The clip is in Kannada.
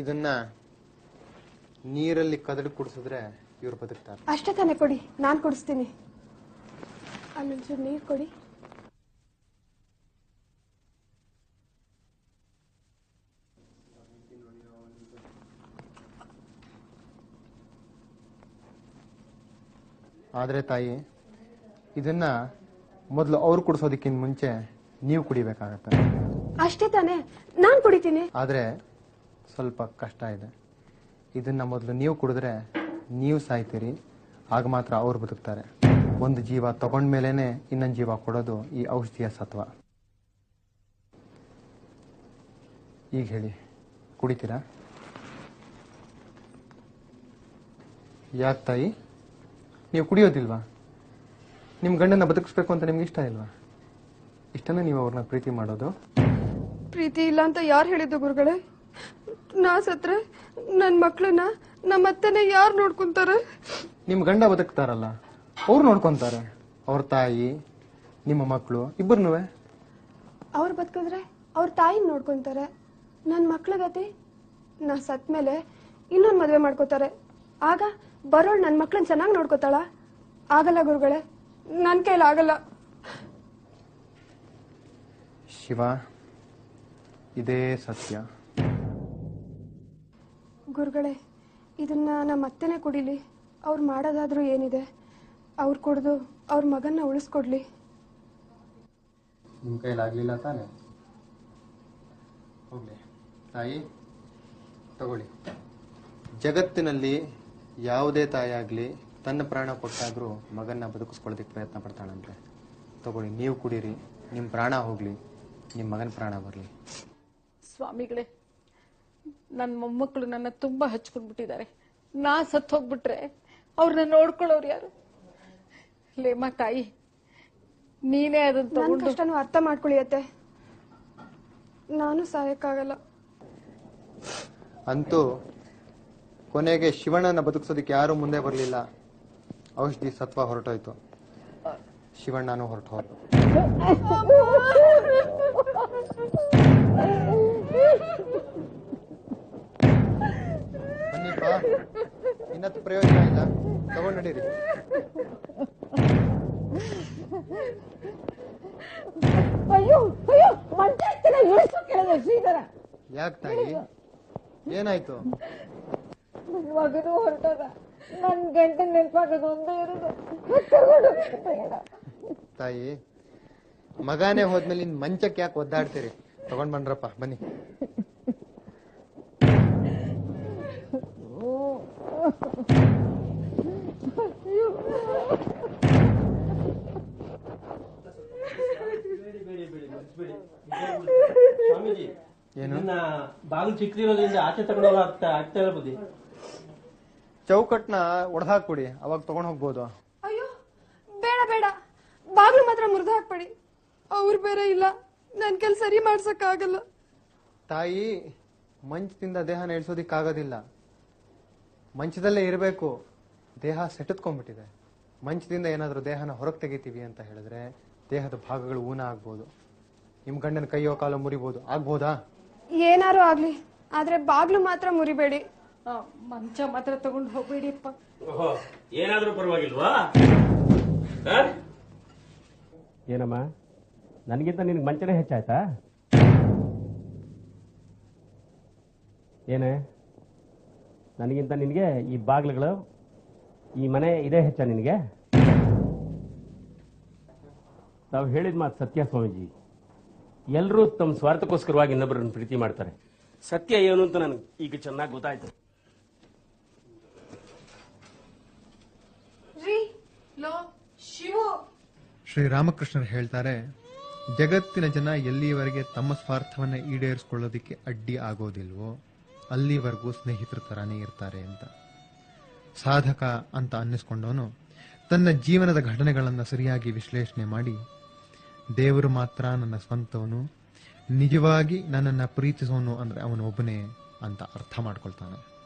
ಇದನ್ನ ನೀರಲ್ಲಿ ಕದಡಿ ಕುಡಿಸಿದ್ರೆ ಇವ್ರು ಬದುಕ್ತಾರೆ. ಅಷ್ಟೇ ತಾನೇ, ಕೊಡಿ, ನಾನ್ ಕುಡಿಸ್ತೀನಿ. ಅಲ್ಲೊಂಚೂರು ನೀರು ಕೊಡಿ. ಆದ್ರೆ ತಾಯಿ, ಇದನ್ನ ಮೊದಲು ಅವ್ರು ಕುಡಿಸೋದಕ್ಕಿಂತ ಮುಂಚೆ ನೀವು ಕುಡಿಬೇಕಾಗತ್ತೆ. ಅಷ್ಟೇ ತಾನೇ, ನಾನ್ ಕುಡಿತೀನಿ. ಆದ್ರೆ ಸ್ವಲ್ಪ ಕಷ್ಟ ಇದೆ. ಇದನ್ನ ಮೊದಲು ನೀವು ಕುಡಿದ್ರೆ ನೀವು ಸಾಯ್ತೀರಿ, ಆಗ ಮಾತ್ರ ಅವ್ರು ಬದುಕ್ತಾರೆ. ಒಂದು ಜೀವ ತಗೊಂಡ್ಮೇಲೆನೆ ಇನ್ನೊಂದು ಜೀವ ಕೊಡೋದು ಈ ಔಷಧಿಯ ಸತ್ವ. ಈಗ ಹೇಳಿ, ಕುಡಿತೀರಾ? ಯಾಕೆ ತಾಯಿ, ನೀವು ಕುಡಿಯೋದಿಲ್ವಾ? ನಿಮ್ ಗಂಡನ ಬದುಕಿಸ್ಬೇಕು ಅಂತ ನಿಮ್ಗೆ ಇಷ್ಟ ಇಲ್ವಾ? ಇಷ್ಟನ ನೀವು ಅವ್ರನ್ನ ಪ್ರೀತಿ ಮಾಡೋದು? ಪ್ರೀತಿ ಇಲ್ಲ ಅಂತ ಯಾರು ಹೇಳಿದ್ದು ಗುರುಗಳೇ? ನಾ ಸತ್ರೆ ನನ್ ಮಕ್ಳನ್ನ ನಮ್ಮತ್ತೆನೆ ಯಾರು ನೋಡ್ಕೊಂತಾರೆ? ನಿಮ್ ಗಂಡ ಬದುಕ್ತಾರಲ್ಲ, ಅವ್ರು ನೋಡ್ಕೊಂತಾರೆ. ಅವ್ರ ತಾಯಿ, ನಿಮ್ಮ ಮಕ್ಕಳು ಇಬ್ಬರನ್ನೂ. ಅವ್ರು ಬದುಕಿದ್ರೆ ಅವ್ರ ತಾಯಿನ ನೋಡ್ಕೊಂತಾರೆ. ನನ್ ಮಕ್ಳ ಗತಿ, ನಾ ಸತ್ ಮೇಲೆ ಇನ್ನೊಂದ್ ಮದ್ವೆ ಮಾಡ್ಕೋತಾರೆ. ಆಗ ಬರೋಳ್ ನನ್ ಮಕ್ಳನ್ನ ಚೆನ್ನಾಗಿ ನೋಡ್ಕೋತಾಳ? ಆಗಲ್ಲ ಗುರುಗಳೇ, ನನ್ ಕೈಲಾಗಲ್ಲ. ಶಿವ, ಇದೇ ಸತ್ಯ. ಗುರುಗಳೇ, ಇದನ್ನ ನಮ್ಮ ಅತ್ತೆನೆ ಕುಡಿಲಿ. ಅವ್ರು ಮಾಡೋದಾದ್ರೂ ಏನಿದೆ, ಅವ್ರು ಕುಡಿದು ಅವ್ರ ಮಗನ್ನ ಉಳಿಸ್ಕೊಡ್ಲಿ. ನಿಮ್ ಕೈಲಾಗ್ಲಿಲ್ಲ ತಾನೆ? ಹೋಗ್ಲಿ ತಾಯಿ, ತಗೊಳ್ಳಿ. ಜಗತ್ತಿನಲ್ಲಿ ಯಾವುದೇ ತಾಯಿ ಆಗ್ಲಿ ತನ್ನ ಪ್ರಾಣ ಕೊಟ್ಟಾದ್ರೂ ಮಗನ್ನ ಬದುಕಿಸ್ಕೊಳ್ಳೋದಕ್ಕೆ ಪ್ರಯತ್ನ ಪಡ್ತಾಳಂತೆ. ತಗೊಳ್ಳಿ, ನೀವು ಕುಡೀರಿ. ನಿಮ್ ಪ್ರಾಣ ಹೋಗ್ಲಿ, ನಿಮ್ ಮಗನ ಪ್ರಾಣ ಬರ್ಲಿ. ಸ್ವಾಮಿಗಳೇ, ನನ್ನ ಮೊಮ್ಮಕ್ಕಳು ನನ್ನ ತುಂಬಾ ಹಚ್ಕೊಂಡ್ಬಿಟ್ಟಿದ್ದಾರೆ. ನಾ ಸತ್ತು ಹೋಗ್ಬಿಟ್ರೆ ಅವ್ರನ್ನ ನೋಡ್ಕೊಳ್ಳೋರು ಯಾರು? ಲೇಮ ತಾಯಿ, ನೀನೇ ಅದನ್ನ ತಗೊಂಡು ಕಷ್ಟನೂ ಅರ್ಥ ಮಾಡ್ಕೊಳ್ಳಿಯತ್ತೆ. ನಾನು ಸಾಯಕ್ಕಾಗಲ್ಲ. ಅಂತೂ ಕೊನೆಗೆ ಶಿವಣ್ಣನ ಬದುಕಿಸೋದಕ್ಕೆ ಯಾರು ಮುಂದೆ ಬರಲಿಲ್ಲ. ಔಷಧಿ ಸತ್ವ ಹೊರಟೋಯ್ತು, ಶಿವಣ್ಣನೂ ಹೊರಟು ಹೋದ. ಬನ್ನಿಪ್ಪ, ಇನ್ನತ್ತು ಪ್ರಯೋಜನ ಇಲ್ಲ, ತಗೊಂಡು ನಡೀರಿ. ಯಾಕೆ ತಾಯಿ, ಏನಾಯ್ತು? ಮಗನು ಹೊರಟಾಗ ನನ್ ಗಂಟೆ ನೆನಪಾಗೋದು ಒಂದೇ ಇರೋದು. ತಾಯಿ, ಮಗನೇ ಹೋದ್ಮೇಲೆ ಇನ್ ಮಂಚಕ್ಕೆ ಯಾಕೆ ಒದ್ದಾಡ್ತೀರಿ? ತಗೊಂಡ್ ಬನ್ರಪ್ಪ, ಬನ್ನಿ. ಏನು ಬಾಗಿಲು ಚಿಕ್ಕದಿರೋದ್ರಿಂದ ಆಚೆ ತಗೊಂಡೋಗ ಆಗ್ತಾ ಇರ್ಬೋದು. ಚೌಕಟ್ನ ಒಡೆದಾಕ್ಬಿಡಿ, ಅವಾಗ ತಗೊಂಡ್ ಹೋಗ್ಬೋದು. ಅಯ್ಯೋ ಬೇಡ ಬೇಡ, ಬಾಗ್ಲು ಮಾತ್ರ ಮುರಿದು ಹಾಕ್ಬೇಡಿ. ಅವ್ರು ಬೇರೆ ಇಲ್ಲ, ನನ್ ಕೆಲ್ ಸರಿ ಮಾಡ್ಸಕ್ ಆಗಲ್ಲ. ತಾಯಿ, ಮಂಚದಿಂದ ದೇಹನ ಇಳಿಸೋದಿಕ್ಕಾಗೋದಿಲ್ಲ. ಮಂಚದಲ್ಲೇ ಇರಬೇಕು. ದೇಹ ಸೆಟತ್ಕೊಂಡ್ಬಿಟ್ಟಿದೆ. ಮಂಚದಿಂದ ಏನಾದ್ರೂ ದೇಹನ ಹೊರಗೆ ತೆಗಿತೀವಿ ಅಂತ ಹೇಳಿದ್ರೆ ದೇಹದ ಭಾಗಗಳು ಊನ ಆಗ್ಬೋದು. ನಿಮ್ ಗಂಡನ ಕೈಯೋ ಕಾಲೋ ಮುರಿಬಹುದು, ಆಗ್ಬೋದಾ? ಏನಾರು ಆಗ್ಲಿ, ಆದ್ರೆ ಬಾಗ್ಲು ಮಾತ್ರ ಮುರಿಬೇಡಿ. ಮಂಚ ಮಾತ್ರ ತಗೊಂಡು ಹೋಗ್ಬೇಡಿಪ್ಪ. ಏನಾದ್ರೂ ಪರವಾಗಿಲ್ವಾ? ಏನಮ್ಮ, ನನಗಿಂತ ನಿನ್ಗೆ ಮಂಚನೇ ಹೆಚ್ಚಾಯ್ತಾ? ಏನೇ, ನನಗಿಂತ ನಿನಗೆ ಈ ಬಾಗ್ಲುಗಳು, ಈ ಮನೆ ಇದೇ ಹೆಚ್ಚ ನಿನಗೆ? ನಾವು ಹೇಳಿದ ಮಾತು ಸತ್ಯ ಸ್ವಾಮೀಜಿ. ಎಲ್ಲರೂ ತಮ್ಮ ಸ್ವಾರ್ಥಕ್ಕೋಸ್ಕರವಾಗಿ ಇನ್ನೊಬ್ಬರನ್ನು ಪ್ರೀತಿ ಮಾಡ್ತಾರೆ. ಸತ್ಯ ಏನು ಅಂತ ನನಗೆ ಈಗ ಚೆನ್ನಾಗಿ ಗೊತ್ತಾಯ್ತು. ಶ್ರೀರಾಮಕೃಷ್ಣರು ಹೇಳ್ತಾರೆ, ಜಗತ್ತಿನ ಜನ ಎಲ್ಲಿಯವರೆಗೆ ತಮ್ಮ ಸ್ವಾರ್ಥವನ್ನ ಈಡೇರಿಸಿಕೊಳ್ಳೋದಿಕ್ಕೆ ಅಡ್ಡಿ ಆಗೋದಿಲ್ವೋ ಅಲ್ಲಿವರೆಗೂ ಸ್ನೇಹಿತರ ತರಾನೇ ಇರ್ತಾರೆ ಅಂತ. ಸಾಧಕ ಅಂತ ಅನ್ನಿಸ್ಕೊಂಡವನು ತನ್ನ ಜೀವನದ ಘಟನೆಗಳನ್ನು ಸರಿಯಾಗಿ ವಿಶ್ಲೇಷಣೆ ಮಾಡಿ, ದೇವರು ಮಾತ್ರ ನನ್ನ ಸ್ವಂತವನು, ನಿಜವಾಗಿ ನನ್ನನ್ನು ಪ್ರೀತಿಸೋನು ಅಂದ್ರೆ ಅವನೊಬ್ಬನೇ ಅಂತ ಅರ್ಥ ಮಾಡ್ಕೊಳ್ತಾನೆ.